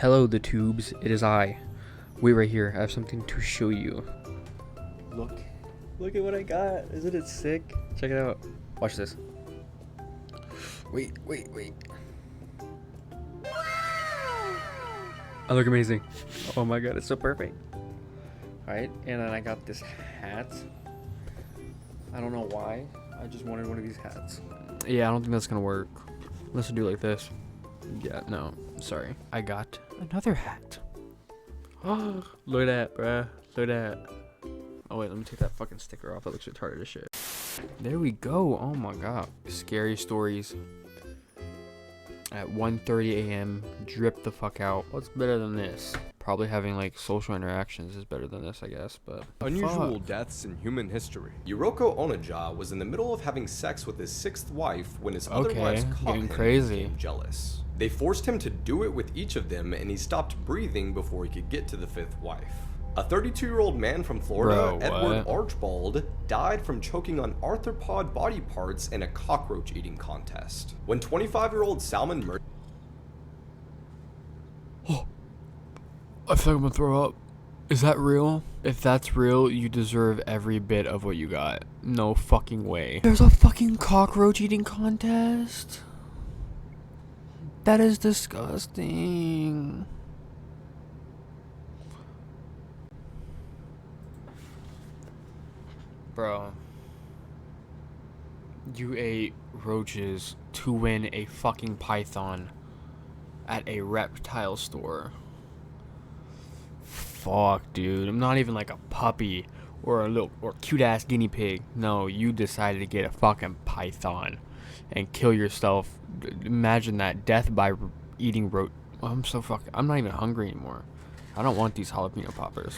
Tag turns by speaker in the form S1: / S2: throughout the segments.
S1: Hello, the tubes. It is I. Wait right here. I have something to show you. Look at what I got. Isn't it sick? Check it out. Watch this. Wait. I look amazing. Oh my god, it's so perfect. Alright, and then I got this hat. I don't know why. I just wanted one of these hats. Yeah, I don't think that's gonna work. Unless I do like this. Yeah, no. Sorry. I got another hat. Oh, look at that, bruh. Look at that. Oh wait, let me take that fucking sticker off. That looks retarded as shit. There we go. Oh my god. Scary stories. At 1:30 a.m. Drip the fuck out. What's better than this? Probably having like social interactions is better than this, I guess, but
S2: unusual deaths in human history. Yuroko Onaja was in the middle of having sex with his sixth wife when his other wives caught him and became jealous. They forced him to do it with each of them, and he stopped breathing before he could get to the fifth wife. A 32-year-old man from Florida, Edward Archibald, died from choking on arthropod body parts in a cockroach eating contest. When 25-year-old Salman Murray...
S1: Oh, I feel like I'm gonna throw up. Is that real? If that's real, you deserve every bit of what you got. No fucking way. There's a fucking cockroach eating contest? That is disgusting. Bro, you ate roaches to win a fucking python at a reptile store. Fuck, dude. I'm not even like a puppy or a little or cute ass guinea pig. No, you decided to get a fucking python and kill yourself. Imagine that, death by eating I'm not even hungry anymore. I don't want these jalapeno poppers.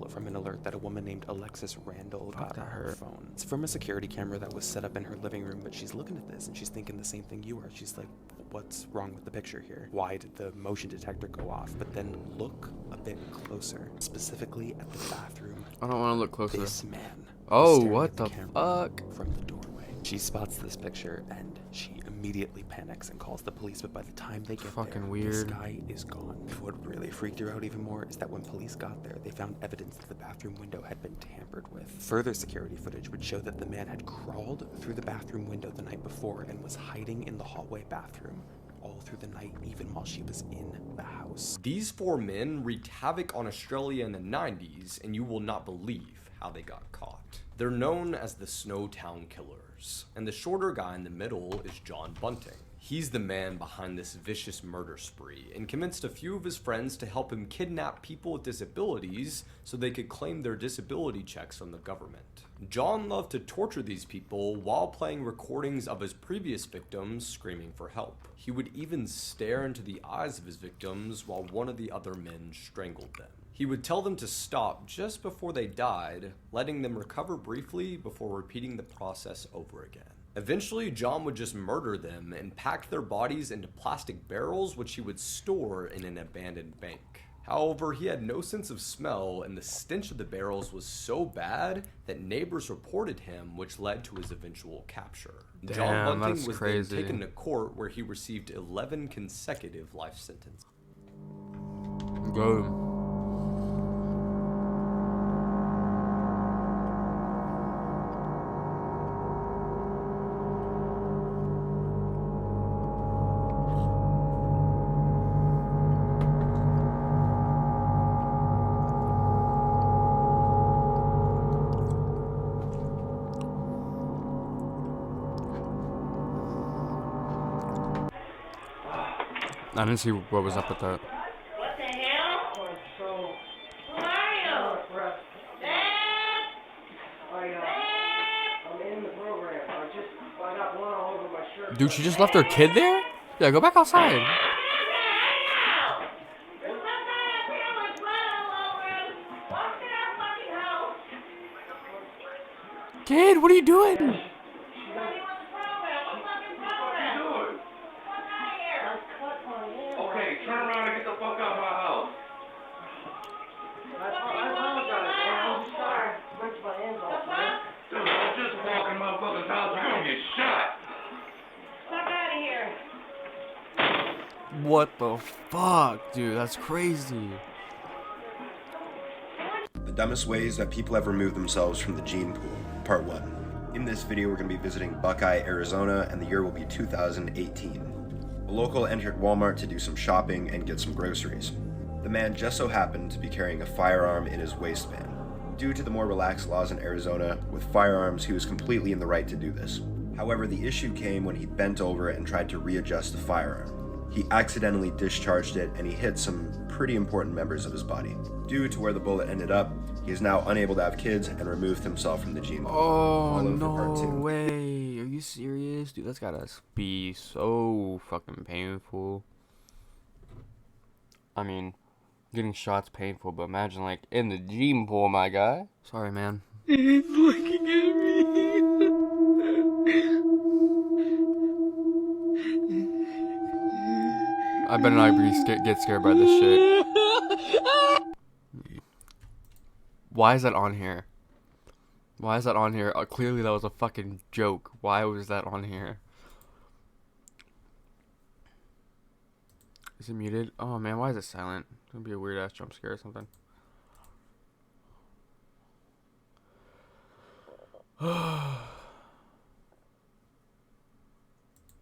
S3: From an alert that a woman named Alexis Randall got on her phone. It's from a security camera that was set up in her living room, but she's looking at this and she's thinking the same thing you are. She's like, what's wrong with the picture here? Why did the motion detector go off? But then look a bit closer, specifically at the bathroom.
S1: I don't want to look closer.
S3: This man.
S1: Oh, what the fuck?
S3: From the doorway. She spots this picture and she immediately panics and calls the police, but by the time they get there, this guy is gone. What really freaked her out even more is that when police got there, they found evidence that the bathroom window had been tampered with. Further security footage would show that the man had crawled through the bathroom window the night before and was hiding in the hallway bathroom all through the night, even while she was in the house.
S2: These four men wreaked havoc on Australia in the 90s, and you will not believe how they got caught. They're known as the Snowtown Killers, and the shorter guy in the middle is John Bunting. He's the man behind this vicious murder spree and convinced a few of his friends to help him kidnap people with disabilities so they could claim their disability checks from the government. John loved to torture these people while playing recordings of his previous victims screaming for help. He would even stare into the eyes of his victims while one of the other men strangled them. He would tell them to stop just before they died, letting them recover briefly before repeating the process over again. Eventually, John would just murder them and pack their bodies into plastic barrels, which he would store in an abandoned bank. However, he had no sense of smell, and the stench of the barrels was so bad that neighbors reported him, which led to his eventual capture. John Bunting was then taken to court, where he received 11 consecutive life sentences.
S1: Go. I didn't see what was up with that.
S4: What the hell? Who are you?
S5: I'm in the program. I got blood all over my shirt.
S1: Dude, she just left her kid there? Yeah, go back outside. Kid, what are you doing? What the fuck, dude? That's crazy.
S6: The dumbest ways that people have removed themselves from the gene pool, part 1. In this video, we're going to be visiting Buckeye, Arizona, and the year will be 2018. A local entered Walmart to do some shopping and get some groceries. The man just so happened to be carrying a firearm in his waistband. Due to the more relaxed laws in Arizona, with firearms, he was completely in the right to do this. However, the issue came when he bent over and tried to readjust the firearm. He accidentally discharged it and he hit some pretty important members of his body. Due to where the bullet ended up, he is now unable to have kids and removed himself from the gene pool.
S1: Oh, no way. Are you serious? Dude, that's gotta be so fucking painful. I mean, getting shot's painful, but imagine, like, in the gene pool, my guy. Sorry, man. He's looking at me. I better not get scared by this shit. Why is that on here? Why is that on here? Clearly that was a fucking joke. Why was that on here? Is it muted? Oh man, why is it silent? It's gonna be a weird ass jump scare or something.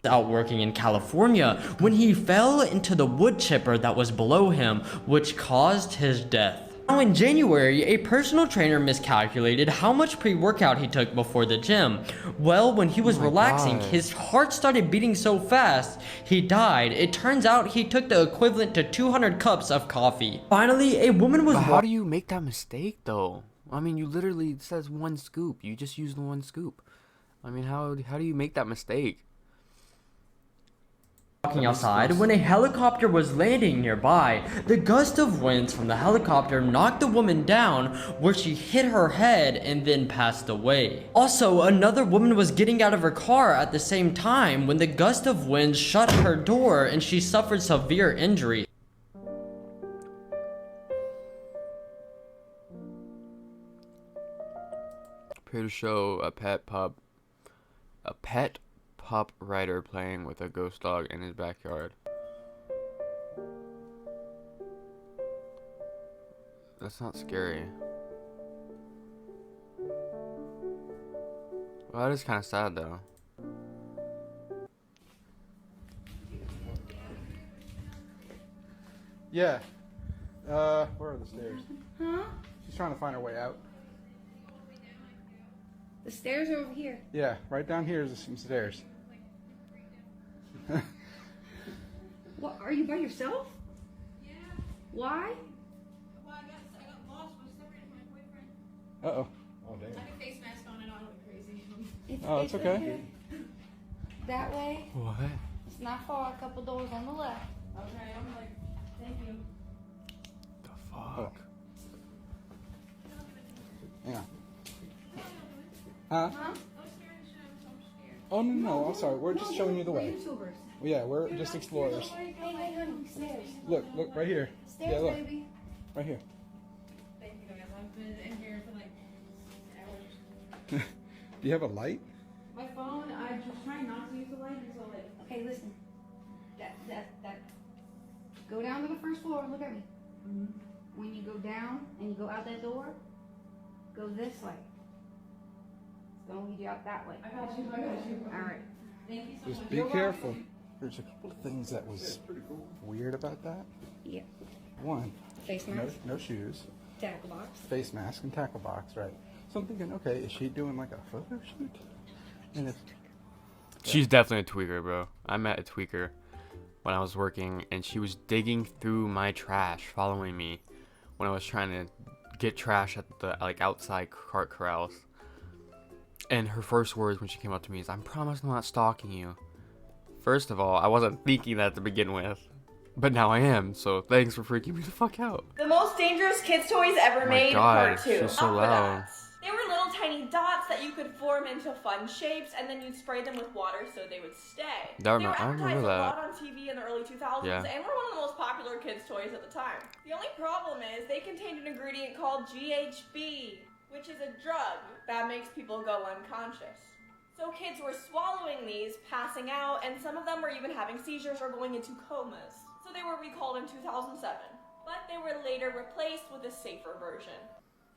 S7: Out working in California when he fell into the wood chipper that was below him, which caused his death. Now in January, a personal trainer miscalculated how much pre-workout he took before the gym. Well, when he was relaxing, his heart started beating so fast, he died. It turns out he took the equivalent to 200 cups of coffee. Finally, a woman was—
S1: But how do you make that mistake though? I mean, you literally, it says 1 scoop. You just use the 1 scoop. I mean, how do you make that mistake?
S7: Walking outside when a helicopter was landing nearby. The gust of winds from the helicopter knocked the woman down, where she hit her head and then passed away. Also, another woman was getting out of her car at the same time when the gust of wind shut her door and she suffered severe injury.
S1: Here to show a pet pup writer playing with a ghost dog in his backyard. That's not scary. Well, that is kind of sad though.
S8: Yeah. Where are the stairs?
S9: Huh?
S8: She's trying to find her way out.
S9: The stairs are over here.
S8: Yeah, right down here is some stairs.
S9: What? Are you by yourself?
S10: Yeah.
S9: Why?
S10: Well, I got lost when I separated from my boyfriend.
S8: Uh-oh. Oh, damn.
S10: I had a face mask on and I went crazy.
S8: Oh, it's okay.
S9: over here. That way.
S1: What?
S9: It's not far. A couple doors on the left.
S10: Okay, I'm like, thank you.
S1: The fuck?
S8: Hang on. Huh?
S10: I was scared of the show, so I'm scared.
S8: Oh, no, I'm sorry. We're just showing you the way.
S9: YouTubers.
S8: Yeah, we're just explorers.
S9: Hey, honey, stairs.
S8: Look, right here.
S9: Stairs,
S8: Yeah, look.
S9: baby.
S8: Right here.
S10: Thank you guys. I've been in here for like hours.
S8: Do you have a light?
S10: My phone, I was trying not to use the light until like.
S9: Okay, listen. That. Go down to the first floor. Look at me. When you go down and you go out that door, go this way. It's gonna lead you out that way.
S10: I got you.
S9: All right.
S10: Thank you so
S8: Just
S10: much.
S8: be careful. There's a couple of things that was weird about that.
S9: Yeah.
S8: One,
S9: Face mask.
S8: no shoes,
S9: Tackle box.
S8: face mask, and tackle box, right? So I'm thinking, okay, is she doing like a photo shoot? And if
S1: She's definitely a tweaker, bro. I met a tweaker when I was working, and she was digging through my trash, following me when I was trying to get trash at the outside cart corrals. And her first words when she came up to me is, "I promise I'm not stalking you." First of all, I wasn't thinking that to begin with, but now I am. So thanks for freaking me the fuck out.
S11: The most dangerous kids' toys ever
S1: Oh my
S11: made,
S1: God,
S11: part 2.
S1: she's so loud.
S11: They were little tiny dots that you could form into fun shapes, and then you'd spray them with water so they would stay.
S1: I
S11: They were
S1: remember
S11: advertised a
S1: that.
S11: lot on TV in the early 2000s,
S1: Yeah.
S11: and were one of the most popular kids' toys at the time. The only problem is they contained an ingredient called GHB, which is a drug that makes people go unconscious. So kids were swallowing these, passing out, and some of them were even having seizures or going into comas. so they were recalled in 2007. But they were later replaced with a safer version.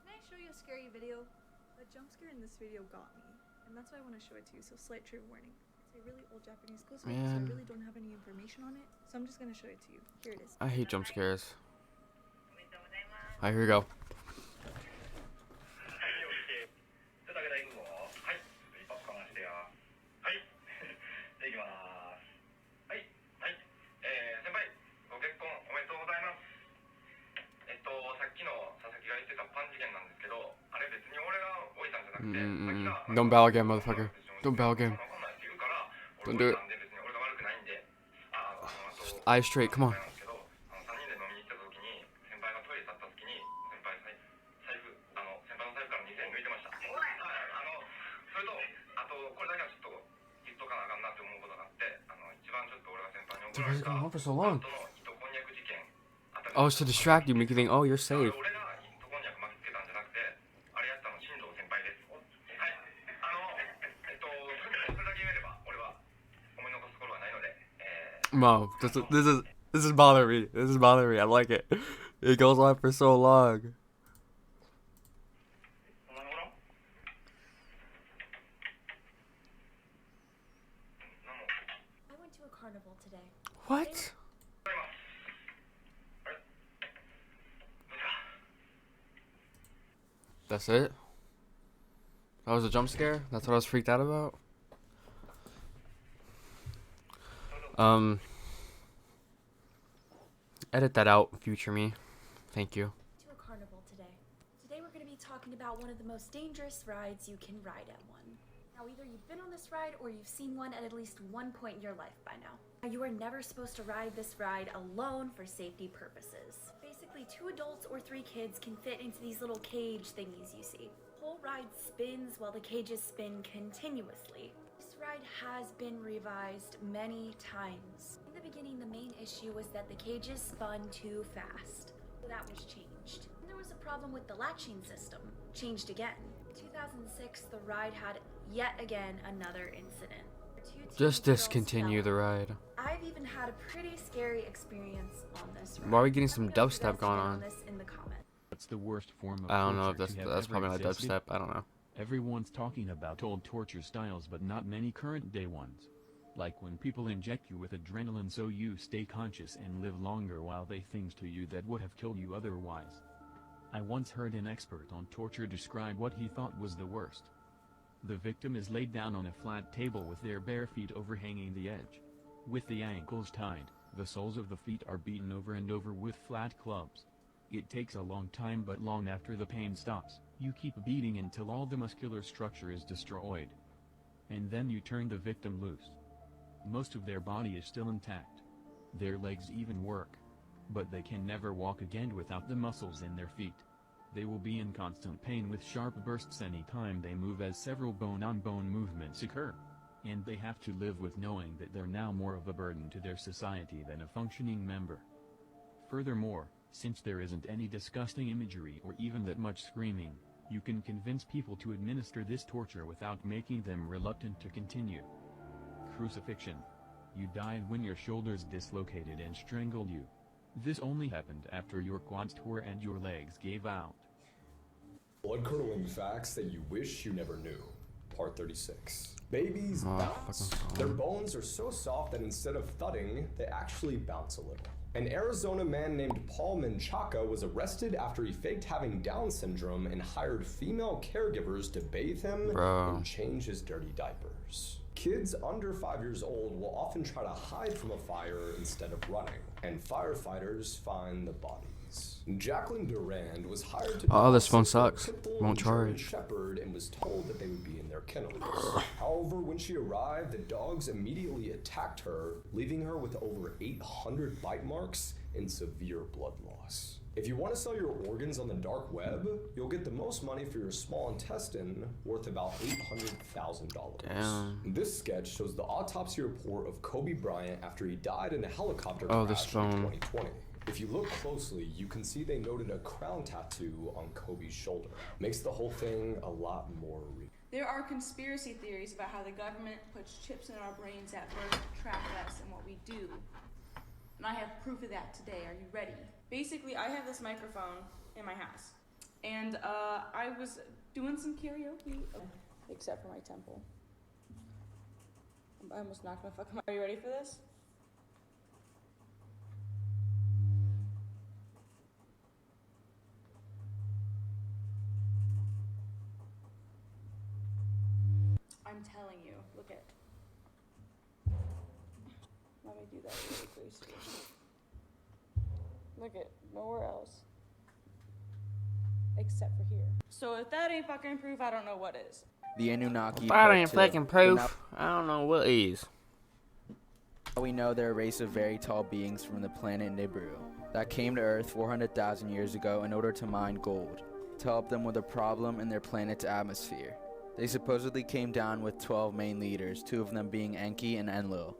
S12: Can I show you a scary video? The jump scare in this video got me, and that's why I want to show it to you, so slight trigger warning. It's a really old Japanese ghost story, so I really don't have any information on it, so I'm just gonna show it to you. Here it is.
S1: I hate jump scares. Alright, here we go. Don't bow again, motherfucker. Don't bow again. Don't do it. Eyes straight, come on. Dude, why is it going on for so long? Oh, it's to distract you, make you think, oh, you're safe. Mom, this is bothering me. This is bothering me. I like it. It goes on for so long.
S12: I went to a carnival today.
S1: What? That's it? That was a jump scare? That's what I was freaked out about? Edit that out, future me. Thank you.
S12: To a carnival today. Today we're going to be talking about one of the most dangerous rides you can ride at one. Now either you've been on this ride or you've seen one at least one point in your life by now. Now you are never supposed to ride this ride alone for safety purposes. Basically 2 adults or 3 kids can fit into these little cage thingies you see. The whole ride spins while the cages spin continuously. This ride has been revised many times. In the beginning, the main issue was that the cages spun too fast. So that was changed. And there was a problem with the latching system. Changed again. In 2006, the ride had yet again another incident.
S1: Just discontinue the ride.
S12: I've even had a pretty scary experience on this ride.
S1: Why are we getting some dubstep going on?
S12: In the comments.
S13: What's the worst form of
S1: I don't know if
S13: torture
S1: that's probably not dubstep. I don't know.
S13: Everyone's talking about old torture styles, but not many current day ones. Like when people inject you with adrenaline so you stay conscious and live longer while they things to you that would have killed you otherwise. I once heard an expert on torture describe what he thought was the worst. The victim is laid down on a flat table with their bare feet overhanging the edge. With the ankles tied, the soles of the feet are beaten over and over with flat clubs. It takes a long time, but long after the pain stops, you keep beating until all the muscular structure is destroyed. And then you turn the victim loose. Most of their body is still intact. Their legs even work. But they can never walk again without the muscles in their feet. They will be in constant pain with sharp bursts any time they move, as several bone-on-bone movements occur. And they have to live with knowing that they're now more of a burden to their society than a functioning member. Furthermore, since there isn't any disgusting imagery or even that much screaming, you can convince people to administer this torture without making them reluctant to continue. Crucifixion. You died when your shoulders dislocated and strangled you. This only happened after your quads tore and your legs gave out.
S2: Blood-curdling facts that you wish you never knew. Part 36. Babies bounce. Their bones are so soft that instead of thudding, they actually bounce a little. An Arizona man named Paul Menchaca was arrested after he faked having Down syndrome and hired female caregivers to bathe him and change his dirty diapers. Kids under 5 years old will often try to hide from a fire instead of running, and firefighters find the bodies. Jacqueline Durand was hired to
S1: this phone sucks. Won't charge.
S2: Shepherd and was told that they would be in their kennels. However, when she arrived, the dogs immediately attacked her, leaving her with over 800 bite marks and severe blood loss. If you want to sell your organs on the dark web, you'll get the most money for your small intestine, worth about $800,000.
S1: Damn.
S2: This sketch shows the autopsy report of Kobe Bryant after he died in a helicopter crash in 2020. If you look closely, you can see they noted a crown tattoo on Kobe's shoulder. Makes the whole thing a lot more real.
S10: There are conspiracy theories about how the government puts chips in our brains at birth to track us and what we do.
S11: And I have proof of that today. Are you ready? Basically, I have this microphone in my house. And I was doing some karaoke, except for my temple. I'm almost not gonna fuck. Are you ready for this? I'm telling you, look at. Let me do that really quickly. Look at nowhere else. Except for here. So if that ain't fucking proof, I don't know what is.
S14: The Anunnaki.
S15: That ain't fucking proof. I don't know what is.
S14: We know they're a race of very tall beings from the planet Nibiru that came to Earth 400,000 years ago in order to mine gold, to help them with a problem in their planet's atmosphere. They supposedly came down with 12 main leaders, 2 of them being Enki and Enlil.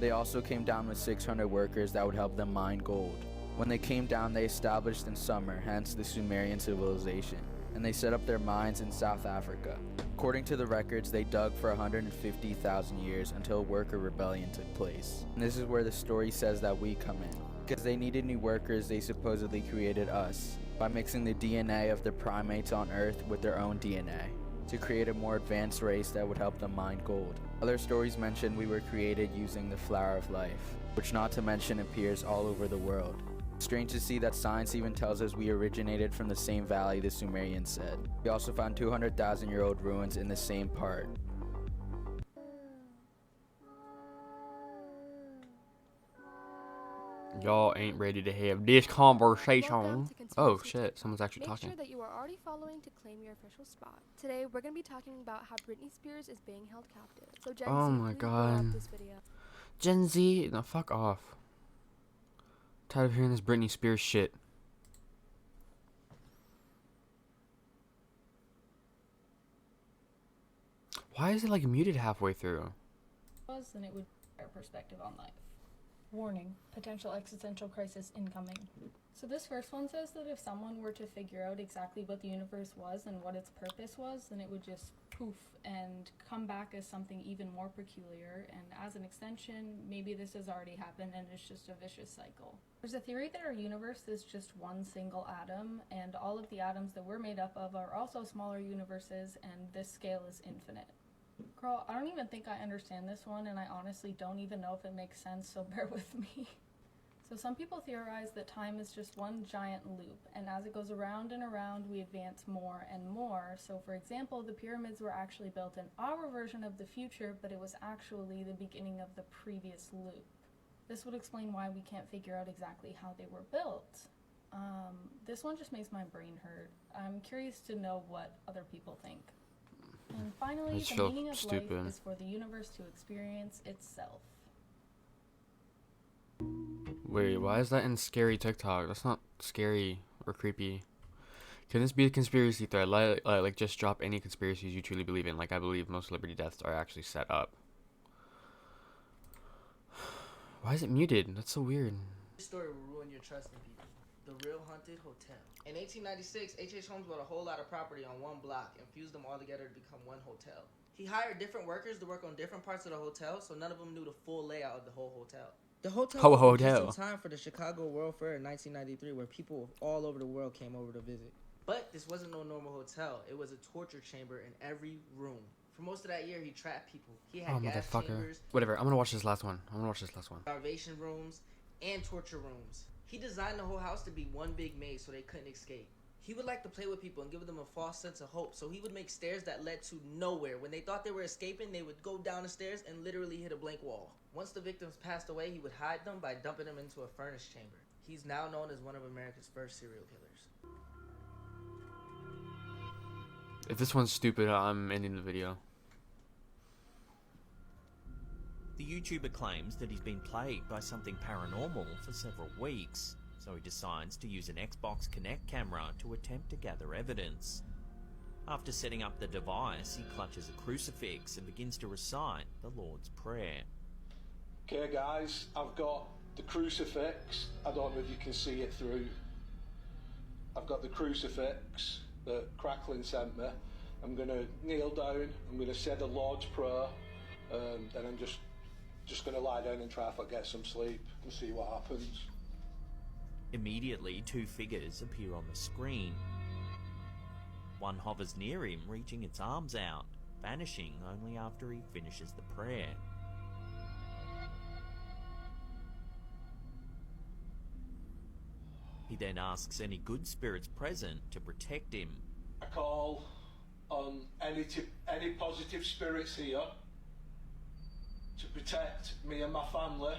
S14: They also came down with 600 workers that would help them mine gold. When they came down, they established in Sumer, hence the Sumerian civilization, and they set up their mines in South Africa. According to the records, they dug for 150,000 years until a worker rebellion took place. And this is where the story says that we come in. Because they needed new workers, they supposedly created us by mixing the DNA of the primates on Earth with their own DNA to create a more advanced race that would help them mine gold. Other stories mention we were created using the flower of life, which not to mention appears all over the world. Strange to see that science even tells us we originated from the same valley the Sumerians said. We also found 200,000-year-old ruins in the same part.
S1: Y'all ain't ready to have this conversation. Oh shit, someone's actually talking.
S16: Make sure that you are already following to claim your official spot. Today we're going to be talking about how Britney Spears is being held captive. So Gen
S1: Oh
S16: Z,
S1: my
S16: please blow
S1: god.
S16: up this video.
S1: Gen Z, no, fuck off. Tired of hearing this Britney Spears shit. Why is it like muted halfway through?
S17: Then it would be our perspective on life. Warning, potential existential crisis incoming. So this first one says that if someone were to figure out exactly what the universe was and what its purpose was, then it would just poof and come back as something even more peculiar, and as an extension, maybe this has already happened and it's just a vicious cycle. There's a theory that our universe is just one single atom, and all of the atoms that we're made up of are also smaller universes, and this scale is infinite. Girl, I don't even think I understand this one, and I honestly don't even know if it makes sense, so bear with me. So some people theorize that time is just one giant loop, and as it goes around and around, we advance more and more. So for example, the pyramids were actually built in our version of the future, but it was actually the beginning of the previous loop. This would explain why we can't figure out exactly how they were built. This one just makes my brain hurt. I'm curious to know what other people think. And finally, the meaning of life is for the universe to experience itself.
S1: Wait, why is that in scary TikTok? That's not scary or creepy. Can this be a conspiracy thread? Like just drop any conspiracies you truly believe in. Like I believe most celebrity deaths are actually set up. Why is it muted? That's so weird.
S18: This story will ruin your trust in people. The Real Haunted Hotel. In 1896, H.H. Holmes bought a whole lot of property on one block and fused them all together to become one hotel. He hired different workers to work on different parts of the hotel, so none of them knew the full layout of the whole hotel. The hotel was just in time for the Chicago World Fair in 1993, where people all over the world came over to visit. But this wasn't no normal hotel. It was a torture chamber in every room. For most of that year, he trapped people. He had gas chambers.
S1: Whatever, I'm gonna watch this last one.
S18: Starvation rooms and torture rooms. He designed the whole house to be one big maze so they couldn't escape. He would like to play with people and give them a false sense of hope, so he would make stairs that led to nowhere. When they thought they were escaping, they would go down the stairs and literally hit a blank wall. Once the victims passed away, he would hide them by dumping them into a furnace chamber. He's now known as one of America's first serial killers.
S1: If this one's stupid, I'm ending the video.
S19: The YouTuber claims that he's been plagued by something paranormal for several weeks, so he decides to use an Xbox Kinect camera to attempt to gather evidence. After setting up the device, he clutches a crucifix and begins to recite the Lord's Prayer.
S20: Okay guys, I've got the crucifix. I don't know if you can see it through. I've got the crucifix that Cracklin sent me. I'm going to kneel down, I'm going to say the Lord's Prayer, and I'm just Just gonna lie down in traffic, get some sleep, and see what happens.
S19: Immediately, two figures appear on the screen. One hovers near him, reaching its arms out, vanishing only after he finishes the prayer. He then asks any good spirits present to protect him.
S20: I call on any positive spirits here to protect me and my family.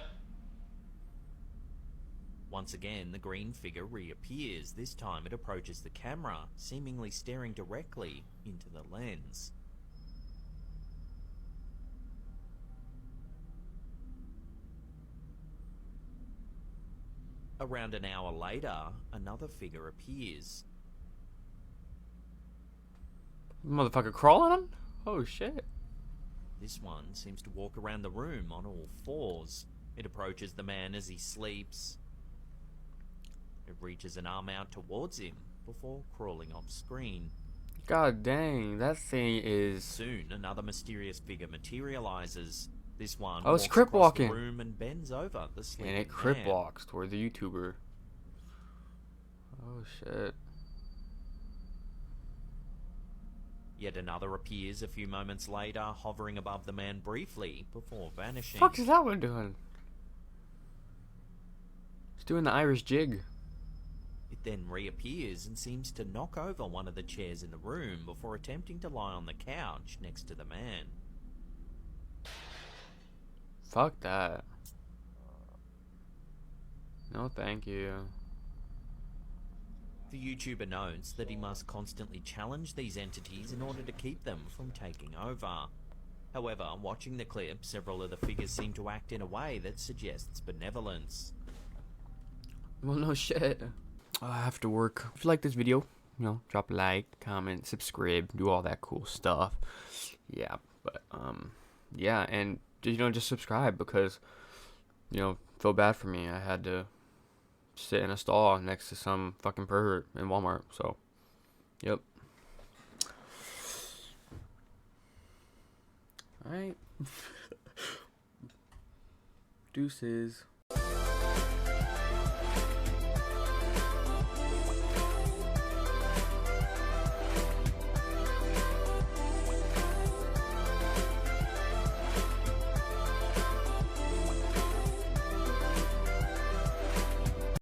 S19: Once again, the green figure reappears. This time it approaches the camera, seemingly staring directly into the lens. Around an hour later, another figure appears.
S1: Motherfucker crawling on him? Oh shit.
S19: This one seems to walk around the room on all fours. It approaches the man as he sleeps. It reaches an arm out towards him before crawling off screen.
S1: God dang, that thing is...
S19: Soon, another mysterious figure materializes. This one
S1: Oh, it's
S19: walks
S1: crip
S19: across
S1: walking.
S19: the room and bends over the sleeping
S1: And it crip
S19: man.
S1: walks toward the YouTuber. Oh shit.
S19: Yet another appears a few moments later, hovering above the man briefly before vanishing.
S1: Fuck is that one doing? It's doing the Irish jig.
S19: It then reappears and seems to knock over one of the chairs in the room before attempting to lie on the couch next to the man.
S1: Fuck that. No thank you.
S19: The YouTuber notes that he must constantly challenge these entities in order to keep them from taking over. However, watching the clip, several of the figures seem to act in a way that suggests benevolence.
S1: Well, no shit. I have to work. If you like this video, you know, drop a like, comment, subscribe, do all that cool stuff. Yeah, but, yeah, and, you know, just subscribe because, you know, feel bad for me. I had to sit in a stall next to some fucking pervert in Walmart, so, yep. Alright. Deuces.